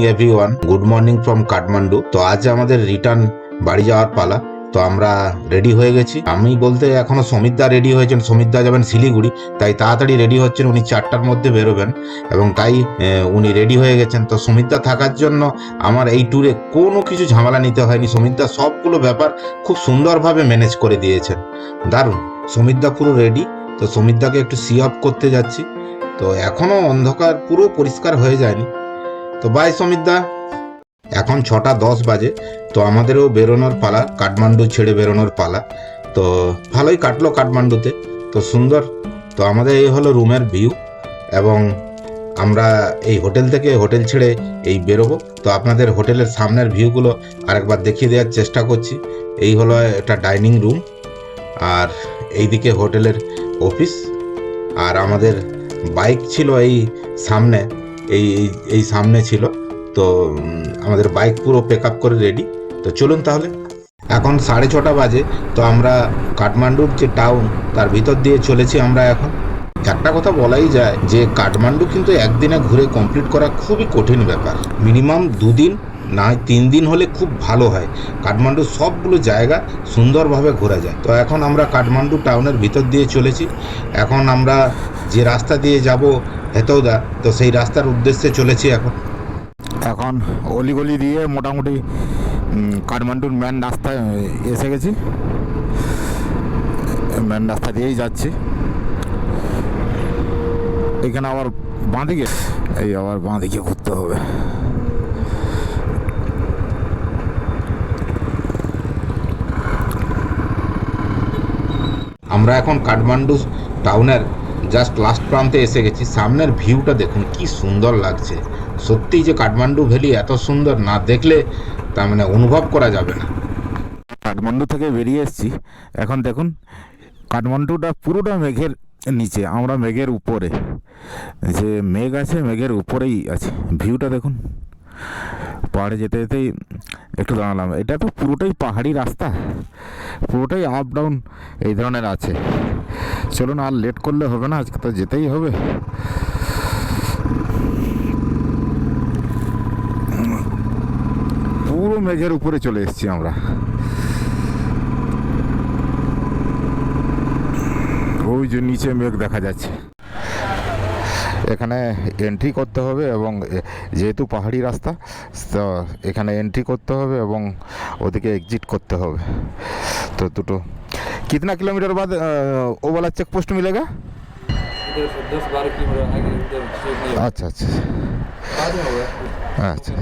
Morning everyone, good morning from Kathmandu. তো আজ আমাদের রিটার্ন বাড়ি যাওয়ার পালা। তো আমরা রেডি হয়ে গেছি। আমি বলতে এখনো সমিতদা রেডি হয়েছেন, সমিতদা যাবেন শিলিগুড়ি, তাই তাড়াতাড়ি রেডি হচ্ছেন। উনি 4টার মধ্যে বেরোবেন এবং তাই উনি রেডি হয়ে গেছেন। তো সমিতদা থাকার জন্য আমার এই ট্যুরে কোনো কিছু ঝামেলা নিতে হয়নি। সমিতদা সবগুলো ব্যাপার খুব সুন্দরভাবে ম্যানেজ করে দিয়েছেন, দারুণ। সমিতদা পুরো রেডি। তো সমিতদাকে একটু সি অফ করতে যাচ্ছি। তো এখনো অন্ধকার পুরো পরিষ্কার হয়ে যায়নি। তো বাই সমিতদা। এখন 6টা 10 বাজে। তো আমাদেরও বেরোনোর পালা, কাঠমান্ডু ছেড়ে বেরোনোর পালা। তো ভালোই কাটলো কাঠমান্ডুতে, তো সুন্দর। তো আমাদের এই হলো রুমের ভিউ এবং আমরা এই হোটেল থেকে হোটেল ছেড়ে এই বেরোবো। তো আপনাদের হোটেলের সামনের ভিউগুলো আরেকবার দেখিয়ে দেওয়ার চেষ্টা করছি। এই হলো একটা ডাইনিং রুম, আর এইদিকে হোটেলের অফিস, আর আমাদের বাইক ছিল এই সামনে, এই এই সামনে ছিল। তো আমাদের বাইক পুরো পেক আপ করে রেডি। তো চলুন তাহলে। এখন 6:30 বাজে। তো আমরা কাঠমান্ডুর যে টাউন তার ভিতর দিয়ে চলেছি আমরা এখন। একটা কথা বলাই যায় যে কাঠমান্ডু কিন্তু একদিনে ঘুরে কমপ্লিট করা খুবই কঠিন ব্যাপার। মিনিমাম 2 দিন না 3 দিন হলে খুব ভালো হয়। কাঠমান্ডুর সবগুলো জায়গা সুন্দরভাবে ঘোরা যায়। তো এখন আমরা কাঠমান্ডু টাউনের ভিতর দিয়ে চলেছি। এখন আমরা যে রাস্তা দিয়ে যাব হেতৌদা, তো সেই রাস্তার উদ্দেশ্যে চলেছি এখন। এখন অলিগলি দিয়ে মোটামুটি কাঠমান্ডুর মেন রাস্তায় এসে গেছি। মেন রাস্তা দিয়েই যাচ্ছি। এখানে আবার বাঁদিকে, এই আবার বাঁদিকে ঘুরতে হবে। আমরা এখন কাঠমান্ডু টাউনের জাস্ট লাস্ট প্রান্তে এসে গেছি। সামনের ভিউটা দেখুন কি সুন্দর লাগছে। সত্যি যে কাঠমান্ডু ভ্যালি এত সুন্দর, না দেখলে তার মানে অনুভব করা যাবে না। কাঠমান্ডু থেকে বেরিয়ে এসেছি। এখন দেখুন কাঠমান্ডুটা পুরোটা মেঘের নিচে, আমরা মেঘের উপরে। যে মেঘ আছে মেঘের উপরেই আছে। ভিউটা দেখুন। পাহাড়ে যেতে যেতেই একটু দাঁড়ালাম। এটা তো পুরোটাই পাহাড়ি রাস্তা, পুরোটাই আপ ডাউন এই ধরনের আছে। চলুন, আর লেট করলে হবে না, আজকে তো যেতেই হবে। পুরো মেঘের উপরে চলে এসেছি আমরা। ওই যে নিচে মেঘ দেখা যাচ্ছে। এখানে এন্ট্রি করতে হবে এবং যেহেতু পাহাড়ি রাস্তা, তো এখানে এন্ট্রি করতে হবে এবং ওদিকে এক্সিট করতে হবে। तो দুটো कितना किलोमीटर बाद वो वाला चेक पोस्ट मिलेगा? इधर से 10-12 किलोमीटर आगे उधर चेक नहीं होगा। अच्छा अच्छा बाद में होगा। अच्छा।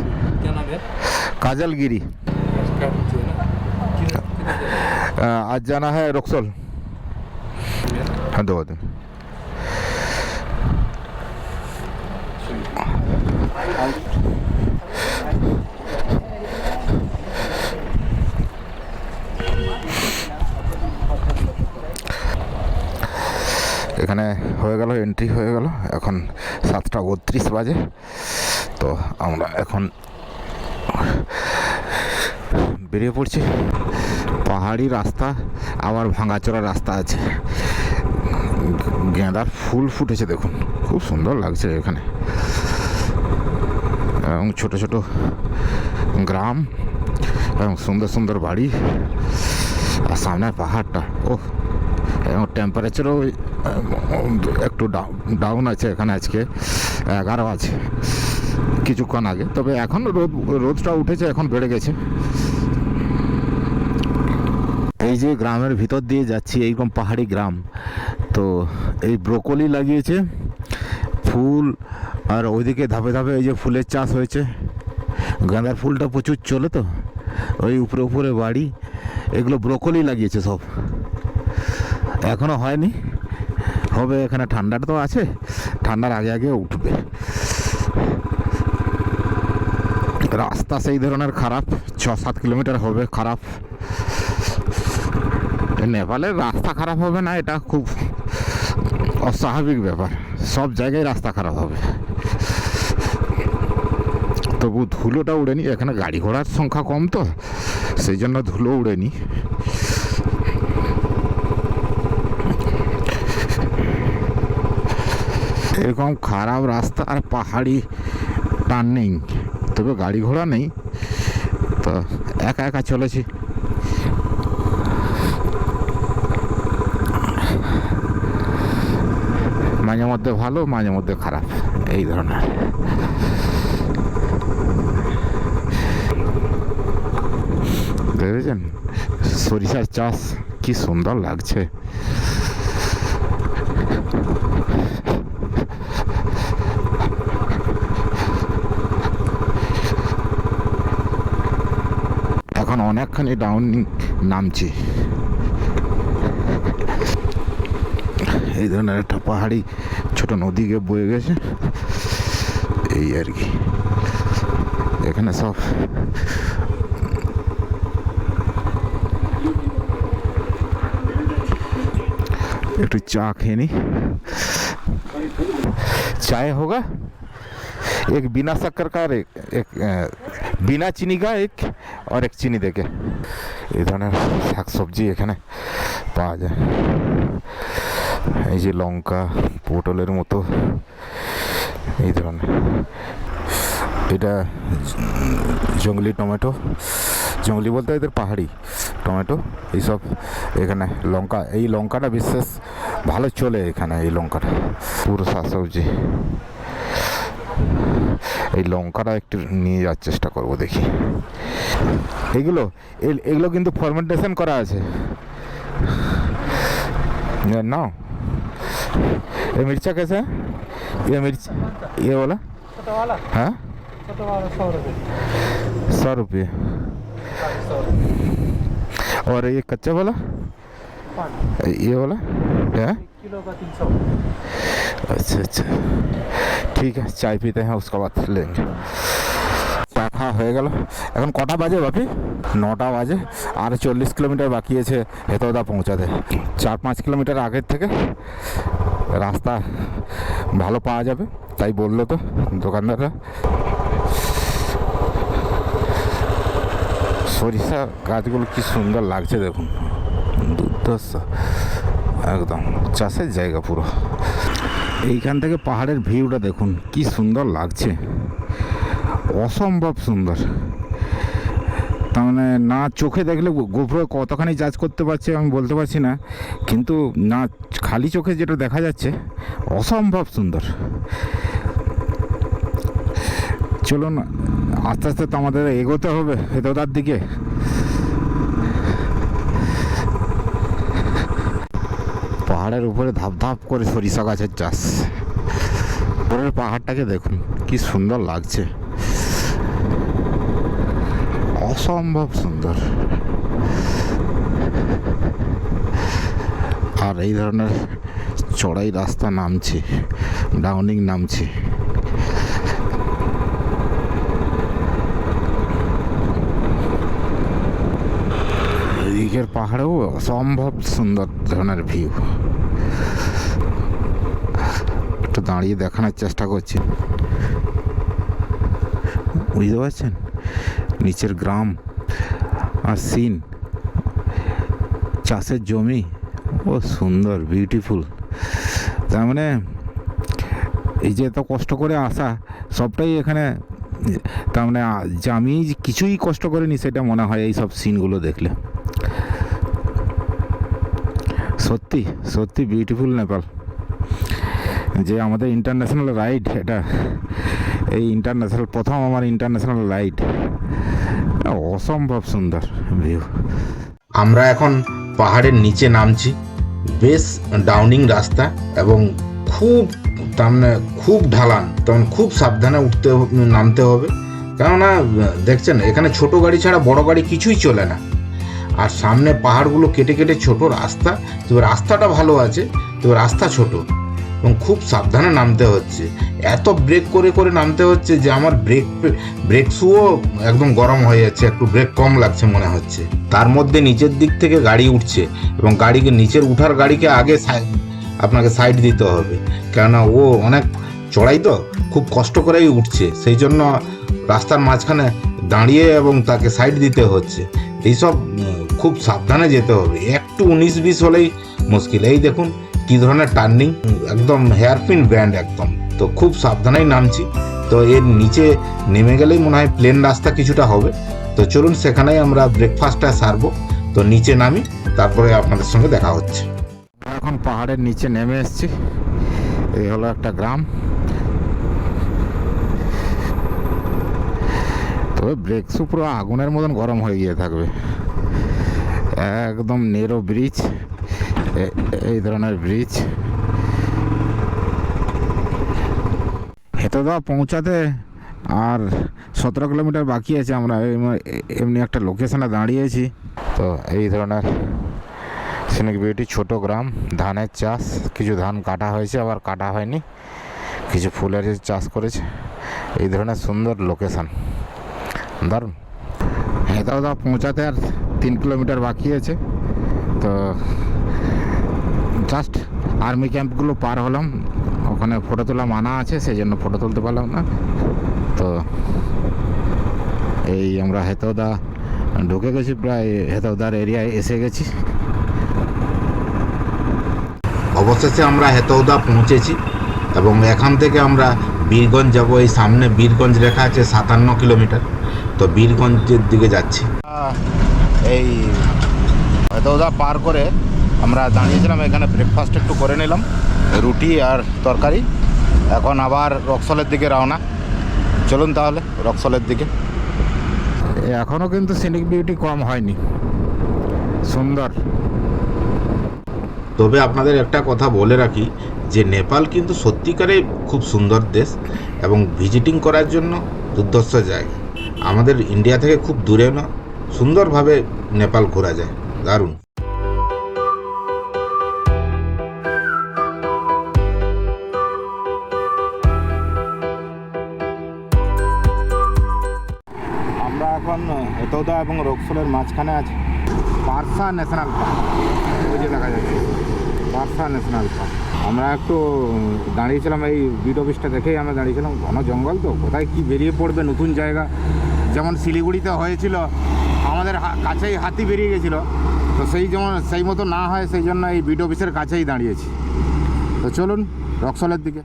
क्या नाम है? काजलगिरी। उसका कुछ है ना? किधर आज जाना है रक्सौल। हाँ, 2 दिन। এখানে হয়ে গেল, এন্ট্রি হয়ে গেল। এখন 7টা 32 বাজে। তো আমরা এখন বেরিয়ে পড়ছি। পাহাড়ি রাস্তা, আবার ভাঙাচোরা রাস্তা আছে। গেঁদার ফুল ফুটেছে দেখুন, খুব সুন্দর লাগছে এখানে। এবং ছোট ছোট গ্রাম এবং সুন্দর সুন্দর বাড়ি, আর সামনে পাহাড়টা। ও, এবং টেম্পারেচারও একটু ডাউন আছে এখানে। আজকে 11 আছে কিছুক্ষণ আগে, তবে এখন রোদটা উঠেছে, এখন বেড়ে গেছে। এই যে গ্রামের ভিতর দিয়ে যাচ্ছি, এইরকম পাহাড়ি গ্রাম। তো এই ব্রোকলি লাগিয়েছে ফুল, আর ওইদিকে ধাপে ধাপে এই যে ফুলের চাষ হয়েছে। গাঁদার ফুলটা প্রচুর চলে, তো ওই উপরে উপরে বাড়ি। এগুলো ব্রোকলি লাগিয়েছে সব, এখনো হয়নি, হবে। এখানে ঠান্ডাটা তো আছে, ঠান্ডার আগে আগে উঠবে। রাস্তা সেই ধরনের খারাপ, 6-7 কিলোমিটার হবে খারাপ। নেপালের রাস্তা খারাপ হবে না, এটা খুব অস্বাভাবিক ব্যাপার। সব জায়গায় রাস্তা খারাপ হবে, তবু ধুলোটা উড়েনি। এখানে গাড়ি ঘোড়ার সংখ্যা কম, তো সেই জন্য ধুলো উড়েনি। এরকম খারাপ রাস্তা আর পাহাড়ি টার্নিং, তবে গাড়ি ঘোড়া নেই, তো একা একা চলেছি। মাঝে মধ্যে ভালো, মাঝে মধ্যে খারাপ, এই ধরনের। দেখেছেন সরিষার চাষ কি সুন্দর লাগছে। এখন অনেকখানি ডাউন নামছি। এই ধরনের একটা পাহাড়ি ছোট নদী গিয়ে বয়ে গেছে, এই আর কি। এখানে সব একটু चा খেয়ে নি। चाय होगा एक बिना शक्कर का और एक बिना चीनी का एक और एक चीनी देके। এই ধরনের শাক সবজি এখানে পাওয়া যায়। এই যে লঙ্কা, পটলের মতো এই ধরনের। এটা জঙ্গলি টমেটো, জঙ্গলি বলতে এদের পাহাড়ি টমেটো এইসব। এখানে লঙ্কা, এই লঙ্কাটা বিশেষ ভালো চলে এখানে, এই লঙ্কাটা পুরো শাকসবজি। এই লঙ্কাটা একটু নিয়ে যাওয়ার চেষ্টা করব, দেখি। এগুলো এগুলো কিন্তু ফার্মেন্টেশন করা আছে না। ये मिर्चा कैसे है? ये मिर्च, ये वाला हाँ 100 रुपये। और ये कच्चा वाला, ये वाला है किलो का 300। अच्छा अच्छा, ঠিক আছে, চাই পিতে হ্যাঁ उसका बात लेंगे। চা খাওয়া হয়ে গেল। এখন কটা বাজে বাপি? 9টা বাজে। আর 40 কিলোমিটার বাকি আছে হেতোদা পৌঁছাতে। 4-5 কিলোমিটার আগের থেকে রাস্তা ভালো পাওয়া যাবে, তাই বললো তো দোকানদাররা। সরিষা গাছগুলো কি সুন্দর লাগছে দেখুন, দুর্ধর্ষ একদম চাষের জায়গা পুরো। এইখান থেকে পাহাড়ের ভিউটা দেখুন কি সুন্দর লাগছে, অসম্ভব সুন্দর। তার মানে না চোখে দেখলে গোপ্রো কতখানি জাজ করতে পারছে আমি বলতে পারছি না, কিন্তু না খালি চোখে যেটা দেখা যাচ্ছে অসম্ভব সুন্দর। চলুন আস্তে আস্তে তো আমাদের এগোতে হবে হেতোদার দিকে। পাহাড়ের উপরে ধাপ ধাপ করে সরিষা গাছের চাষ। উপরের পাহাড়টাকে দেখুন কি সুন্দর লাগছে, অসম্ভব সুন্দর। আর এই ধরনের চড়াই রাস্তা নামছি, ডাউনিং নামছি। এদিকের পাহাড়েও অসম্ভব সুন্দর ধরনের ভিউ। একটু দাঁড়িয়ে দেখানোর চেষ্টা করছি, বুঝতে পারছেন নিচের গ্রাম আর সিন, চাষের জমি, ও সুন্দর বিউটিফুল। তার মানে এই যে এত কষ্ট করে আসা সবটাই এখানে, তার মানে যে আমি কিছুই কষ্ট করিনি সেটা মনে হয় এই সব সিনগুলো দেখলে। সত্যি সত্যি বিউটিফুল নেপাল। যে আমাদের ইন্টারন্যাশনাল রাইড, এটা এই ইন্টারন্যাশনাল প্রথম আমার ইন্টারন্যাশনাল রাইড, অসম্ভব সুন্দর ভিউ। আমরা এখন পাহাড়ের নিচে নামছি, বেশ ডাউনিং রাস্তা এবং খুব তার মানে খুব ঢালান, তখন খুব সাবধানে নামতে হবে। কেননা দেখছেন এখানে ছোট গাড়ি ছাড়া বড় গাড়ি কিছুই চলে না। আর সামনে পাহাড়গুলো কেটে কেটে ছোট রাস্তা, তবে রাস্তাটা ভালো আছে, তবে রাস্তা ছোট এবং খুব সাবধানে নামতে হচ্ছে। এত ব্রেক করে করে নামতে হচ্ছে যে আমার ব্রেক শুও একদম গরম হয়ে যাচ্ছে, একটু ব্রেক কম লাগছে মনে হচ্ছে। তার মধ্যে নিচের দিক থেকে গাড়ি উঠছে এবং গাড়িকে নিচের উঠার গাড়িকে আগে আপনাকে সাইড দিতে হবে, কেননা ও অনেক চড়াই তো খুব কষ্ট করেই উঠছে, সেই জন্য রাস্তার মাঝখানে দাঁড়িয়ে এবং তাকে সাইড দিতে হচ্ছে। এইসব খুব সাবধানে যেতে হবে, একটু 19-20 হলেই মুশকিল। এই দেখুন কি ধরনের টার্নিং, একদম হেয়ারপিন ব্যান্ড একদম। তো খুব সাবধানেই নামছি তো এর নিচে নেমে গেলেই মনে হয় প্লেন রাস্তা কিছুটা হবে। তো চলুন সেখানেই আমরা ব্রেকফাস্টটা সারবো। তো নিচে নামি, তারপরে আপনাদের সঙ্গে দেখা হচ্ছে। এখন পাহাড়ের নিচে নেমে এসেছি। এই হলো একটা গ্রাম। তবে ব্রেক শু পুরো আগুনের মতন গরম হয়ে গিয়ে থাকবে। একদম নেরো ব্রিজ, এই ধরনের ব্রিজ। হেতদা পৌঁছাতে আর 17 কিলোমিটার বাকি আছে। আমরা এমনি একটা লোকেশনে দাঁড়িয়েছি। তো এই ধরনের সিনিক বিউটি, ছোট গ্রাম, ধানের চাষ, কিছু ধান কাটা হয়েছে আবার কাটা হয়নি, কিছু ফুলের চাষ করেছে। এই ধরনের সুন্দর লোকেশন, দারুণ। হেতদা পৌঁছাতে আর 3 কিলোমিটার বাকি আছে। তো জাস্ট আর্মি ক্যাম্পগুলো পার হলাম, ওখানে ফটো তোলা মানা আছে, সেই জন্য ফটো তুলতে পারলাম না। তো এই আমরা হেতদা ঢুকে গেছি, প্রায় হেতদার এরিয়ায় এসে গেছি। অবশেষে আমরা হেতৌদা পৌঁছেছি এবং এখান থেকে আমরা বীরগঞ্জ যাব। এই সামনে বীরগঞ্জ লেখা আছে 57 কিলোমিটার। তো বীরগঞ্জের দিকে যাচ্ছি। এই হেতদা পার করে আমরা দাঁড়িয়েছিলাম এখানে, ব্রেকফাস্ট একটু করে নিলাম, রুটি আর তরকারি। এখন আবার রক্সলের দিকে রওনা। চলুন তাহলে রক্সলের দিকে। এখনও কিন্তু সিনিক বিউটি কম হয়নি, সুন্দর। তবে আপনাদের একটা কথা বলে রাখি যে নেপাল কিন্তু সত্যিকারে খুব সুন্দর দেশ এবং ভিজিটিং করার জন্য দুর্ধর্ষ জায়গা। আমাদের ইন্ডিয়া থেকে খুব দূরে না, সুন্দরভাবে নেপাল ঘোরা যায়, দারুণ। আমরা এখন হেতদা এবং রক্সলের মাঝখানে আছি। পারসা ন্যাশনাল পার্ক, ওই যে দেখা যাচ্ছে পারসা ন্যাশনাল পার্ক। আমরা একটু দাঁড়িয়েছিলাম, এই বিট অফিসটা দেখেই আমরা দাঁড়িয়েছিলাম। ঘন জঙ্গল, তো কোথায় কি বেরিয়ে পড়বে, নতুন জায়গা। যেমন শিলিগুড়িতে হয়েছিল, আমাদের কাছেই হাতি বেরিয়ে গেছিলো। তো সেই মতো না হয়, সেই জন্য এই বিট অফিসের কাছেই দাঁড়িয়েছি। তো চলুন রক্সলের দিকে।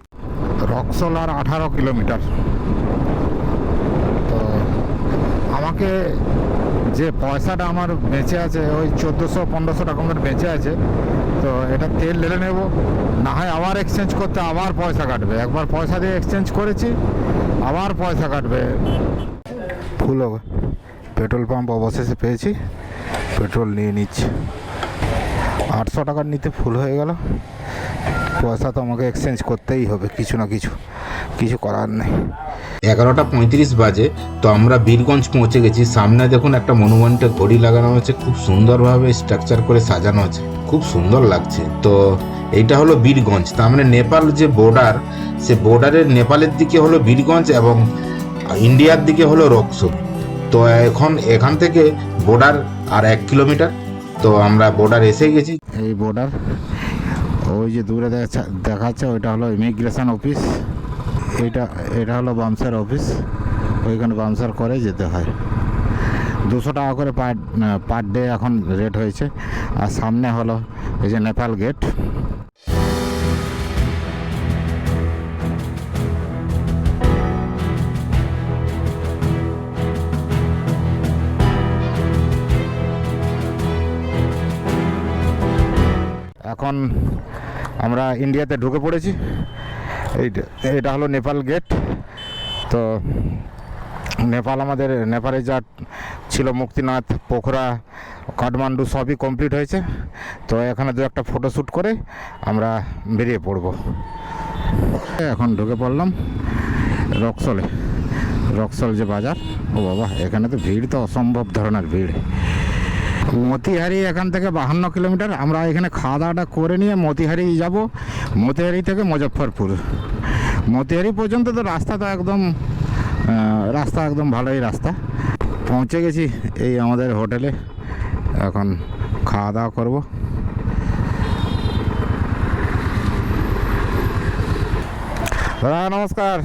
রক্সল আর 18 কিলোমিটার। তো আমাকে যে পয়সাটা আমার বেঁচে আছে, ওই 1400-1500 টাকা মতো বেঁচে আছে। তো এটা তেল ঢেলে নেব, না হয় আবার এক্সচেঞ্জ করতে আবার পয়সা কাটবে। একবার পয়সা দিয়ে এক্সচেঞ্জ করেছি, আবার পয়সা কাটবে। ফুল হবে। পেট্রোল পাম্প অবশেষে পেয়েছি, পেট্রোল নিয়ে নিচ্ছি। 800 টাকার নিতে ফুল হয়ে গেল। পয়সা তো আমাকে এক্সচেঞ্জ করতেই হবে, কিছু না কিছু করার নেই। 11টা 35 বাজে। তো আমরা বীরগঞ্জ পৌঁছে গেছি। সামনে দেখুন একটা মনুমেন্টে ঘড়ি লাগানো হয়েছে, খুব সুন্দরভাবে স্ট্রাকচার করে সাজানো আছে, খুব সুন্দর লাগছে। তো এইটা হলো বীরগঞ্জ। তার মানে নেপাল যে বর্ডার, সে বর্ডারের নেপালের দিকে হলো বীরগঞ্জ এবং ইন্ডিয়ার দিকে হলো রক্সল। তো এখন এখান থেকে বর্ডার আর 1 কিলোমিটার। তো আমরা বর্ডার এসে গেছি। এই বর্ডার, ওই যে দূরে দেখাচ্ছে ওইটা হলো ইমিগ্রেশন অফিস। এটা হলো বামসার অফিস, ওইখানে বামসার করে যেতে হয়। 200 টাকা করে পার ডে এখন রেট হয়েছে। আর সামনে হলো এই যে নেপাল গেট। এখন আমরা ইন্ডিয়াতে ঢুকে পড়েছি। এটা হলো নেপাল গেট। তো নেপালে যা ছিল, মুক্তিনাথ, পোখরা, কাঠমান্ডু সবই কমপ্লিট হয়েছে। তো এখানে দু একটা ফটোশ্যুট করে আমরা বেরিয়ে পড়ব। এখন ঢুকে পড়লাম রক্সল যে বাজার। ও বাবা, এখানে তো ভিড়, তো অসম্ভব ধরনের ভিড়। মতিহারি এখান থেকে 52 কিলোমিটার। আমরা এখানে খাওয়া দাওয়াটা করে নিয়ে মতিহারি যাব। মতিহারি থেকে মুজফ্ফরপুর। মতিহারি পর্যন্ত তো রাস্তা একদম ভালোই রাস্তা। পৌঁছে গেছি এই আমাদের হোটেলে, এখন খাওয়া দাওয়া করব। দাদা নমস্কার।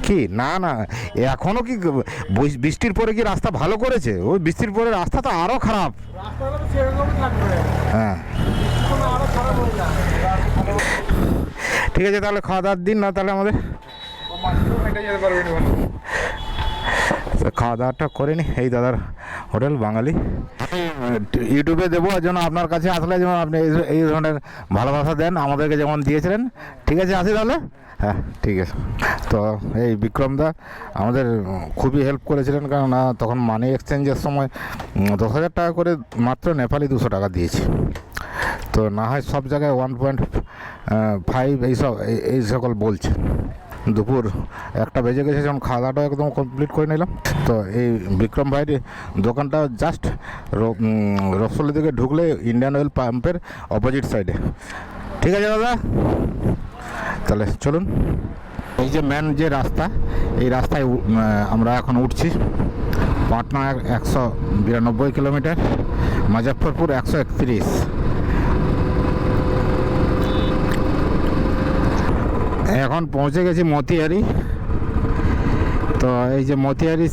কি না এখনো কি বৃষ্টির পরে কি রাস্তা ভালো করেছে? ওই বৃষ্টির পরে রাস্তা তো আরো খারাপ। হ্যাঁ, ঠিক আছে, তাহলে খাওয়া দাওয়ার দিন না তাহলে আমাদের তো খাওয়া দাওয়াটা করে নি। এই দাদার হোটেল বাঙালি, ইউটিউবে দেবো যেন আপনার কাছে আসলে যেন আপনি এই ধরনের ভালোবাসা দেন আমাদেরকে যেমন দিয়েছিলেন। ঠিক আছে, আসি তাহলে। হ্যাঁ ঠিক আছে। তো এই বিক্রমদা আমাদের খুবই হেল্প করেছিলেন, কারণ তখন মানি এক্সচেঞ্জের সময় 10,000 টাকা করে মাত্র নেপালি 200 টাকা দিয়েছি। তো না হয় সব জায়গায় 1.5 এই সকল বলছে। দুপুর 1টা বেজে গেছে, যখন খাওয়া দাওয়াটা একদম কমপ্লিট করে নিলাম। তো এই বিক্রম ভাইয়ের দোকানটা জাস্ট রসলি থেকে ঢুকলে ইন্ডিয়ান অয়েল পাম্পের অপোজিট সাইডে। ঠিক আছে দাদা, তাহলে চলুন। এই যে মেন যে রাস্তা, এই রাস্তায় আমরা এখন উঠছি। পাটনা 192 কিলোমিটার, মুজফ্ফরপুর 131। এখন পৌঁছে গেছি মতিহারি। তো এই যে মতিহারি,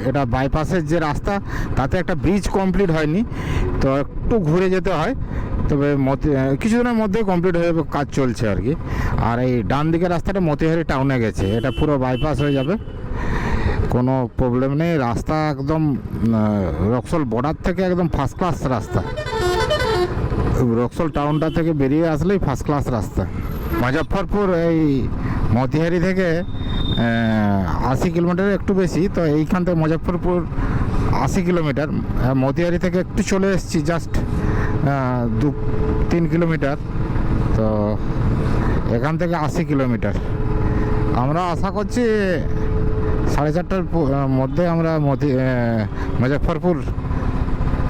এটা বাইপাসের যে রাস্তা, তাতে একটা ব্রিজ কমপ্লিট হয়নি, তো একটু ঘুরে যেতে হয়। তবে কিছুদিনের মধ্যে কমপ্লিট হয়ে যাবে, কাজ চলছে আর কি। আর এই ডান দিকের রাস্তাটা মতিহারি টাউনে গেছে, এটা পুরো বাইপাস হয়ে যাবে, কোনো প্রবলেম নেই। রাস্তা একদম রক্সল বর্ডার থেকে একদম ফার্স্ট ক্লাস রাস্তা। রক্সল টাউনটা থেকে বেরিয়ে আসলেই ফার্স্ট ক্লাস রাস্তা। মুজফ্ফরপুর এই মতিহারি থেকে 80 কিলোমিটার, একটু বেশি। তো এইখান থেকে মুজফ্ফরপুর 80 কিলোমিটার, মতিহারি থেকে একটু চলে এসেছি জাস্ট 2-3 কিলোমিটার। তো এখান থেকে 80 কিলোমিটার। আমরা আশা করছি 4:30টার মধ্যে আমরা মুজফ্ফরপুর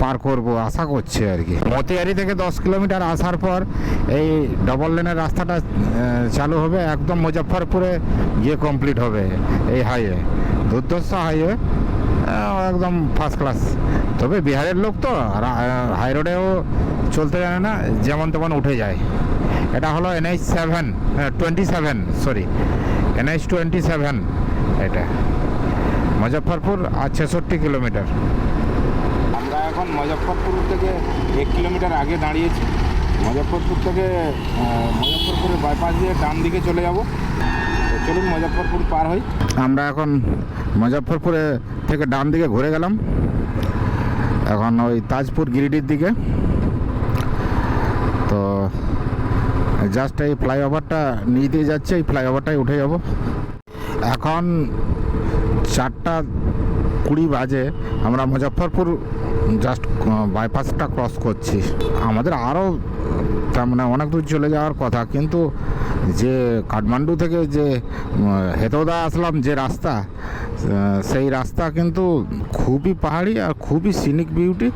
পার করবো আশা করছি আর কি। মতিহারি থেকে 10 কিলোমিটার আসার পর এই ডবল লেনের রাস্তাটা চালু হবে, একদম মুজফ্ফরপুরে গিয়ে কমপ্লিট হবে। এই হাইওয়ে দুর্ধর্ষ হাইওয়ে, একদম ফার্স্ট ক্লাস। তবে বিহারের লোক তো হাই রোডেও চলতে জানে না, যেমন তেমন উঠে যায়। এটা হলো NH27 এটা মুজফ্ফরপুর, আর 66 কিলোমিটার। আমরা এখন মুজফ্ফরপুর থেকে 1 কিলোমিটার আগে দাঁড়িয়েছি। মুজফ্ফরপুরের বাইপাস দিয়ে ডান দিকে চলে যাব। তো চলুন মুজফ্ফরপুর পার হই। আমরা এখন মুজফ্ফরপুরে থেকে ডান দিকে ঘুরে গেলাম, এখন ওই তাজপুর গিরিডির দিকে। তো জাস্ট এই ফ্লাইওভারটা নিয়ে দিয়ে যাচ্ছে, এই ফ্লাইওভারটাই উঠে যাব। এখন 4:20 বাজে, আমরা মুজফ্ফরপুর জাস্ট বাইপাসটা ক্রস করছি। আমাদের আরও তার মানে অনেক দূর চলে যাওয়ার কথা, কিন্তু যে কাঠমান্ডু থেকে যে হেতোদা আসলাম যে রাস্তা, সেই রাস্তা কিন্তু খুবই পাহাড়ি আর খুবই সিনিক বিউটি।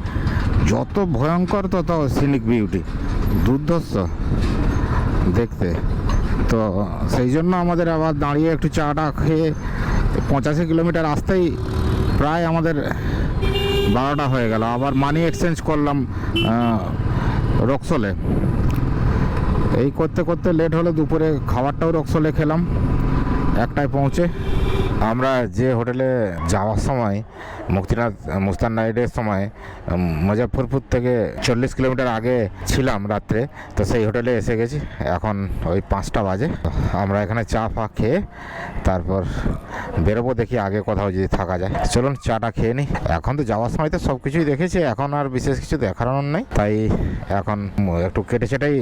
যত ভয়ঙ্কর তত সিনিক বিউটি, দুর্ধর্ষ দেখতে। তো সেই জন্য আমাদের আবার দাঁড়িয়ে একটু চাটা খেয়ে 85 কিলোমিটার আসতেই প্রায় আমাদের 12টা হয়ে গেল। আবার মানি এক্সচেঞ্জ করলাম রক্সলে। এই করতে করতে লেট হলো, দুপুরে খাবারটাও রক্সলে খেলাম 1টায় পৌঁছে। আমরা যে হোটেলে যাওয়ার সময় মুস্তান রাইডের সময় মুজফ্ফরপুর থেকে 40 কিলোমিটার আগে ছিলাম রাত্রে, তো সেই হোটেলে এসে গেছি। এখন ওই 5টা বাজে। আমরা এখানে চা ফা খেয়ে তারপর বেরোবো, দেখি আগে কোথাও যদি থাকা যায়। চলুন চাটা খেয়ে নিই। এখন তো যাওয়ার সময় তো সব কিছুই দেখেছি, এখন আর বিশেষ কিছু দেখানোর নেই, তাই এখন একটু কেটে সেটাই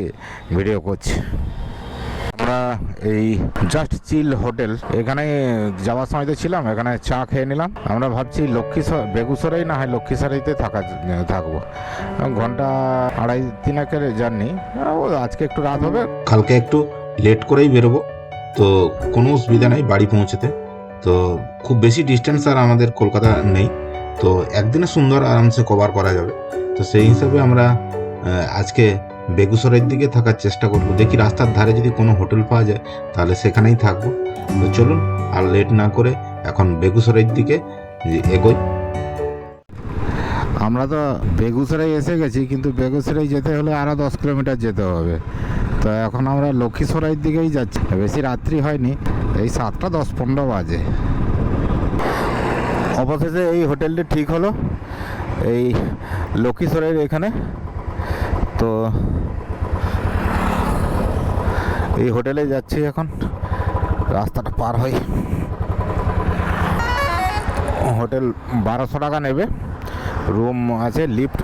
ভিডিও করছি। আমরা এই জাস্ট চিল হোটেল, এখানে যাওয়ার সময় তো ছিলাম, এখানে চা খেয়ে নিলাম। আমরা ভাবছি বেগুসরাই না হয় লক্ষ্মীসরাইতে থাকবো। ঘন্টা 2.5-3 জার্নি। আজকে একটু রাত হবে, কালকে একটু লেট করেই বেরোবো, তো কোনো অসুবিধা নেই বাড়ি পৌঁছতে। তো খুব বেশি ডিস্টেন্স আর আমাদের কলকাতা নেই, তো একদিনে সুন্দর আরামসে কভার করা যাবে। তো সেই হিসাবে আমরা আজকে বেগুসরাইয়ের দিকে থাকার চেষ্টা করবো। দেখি রাস্তার ধারে যদি কোনো হোটেল পাওয়া যায় তাহলে সেখানেই থাকবো। তো চলুন আর লেট না করে এখন বেগুসরাইয়ের দিকে এগোই। আমরা তো বেগুসরাই এসে গেছি, কিন্তু বেগুসরাই যেতে হলে আরও 10 কিলোমিটার যেতে হবে। তো এখন আমরা লক্ষ্মীসরাইয়ের দিকেই যাচ্ছি। বেশি রাত্রি হয়নি, এই 7:10-15 বাজে। অবশেষে এই হোটেলটি ঠিক হলো, এই লক্ষ্মীসরাইয়ের এখানে। তো এই হোটেলে যাচ্ছি এখন, রাস্তাটা পার হই। হোটেল 1200 টাকা নেবে, রুম আছে, লিফট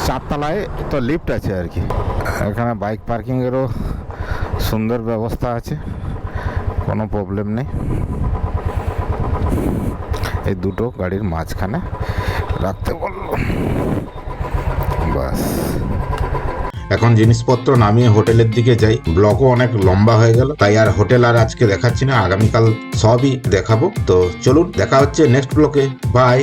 4 তলায় তো লিফট আছে আর কি। এখানে বাইক পার্কিংয়েরও সুন্দর ব্যবস্থা আছে, কোনো প্রবলেম নেই। এই দুটো গাড়ির মাঝখানে রাখতে বললো, বাস। এখন জিনিসপত্র নামিয়ে হোটেলের দিকে যাই। ব্লগও অনেক লম্বা হয়ে গেল, তাই আর হোটেল আর আজকে দেখাচ্ছি না, আগামীকাল সবই দেখাবো। তো চলুন, দেখা হচ্ছে নেক্সট ব্লগে। বাই।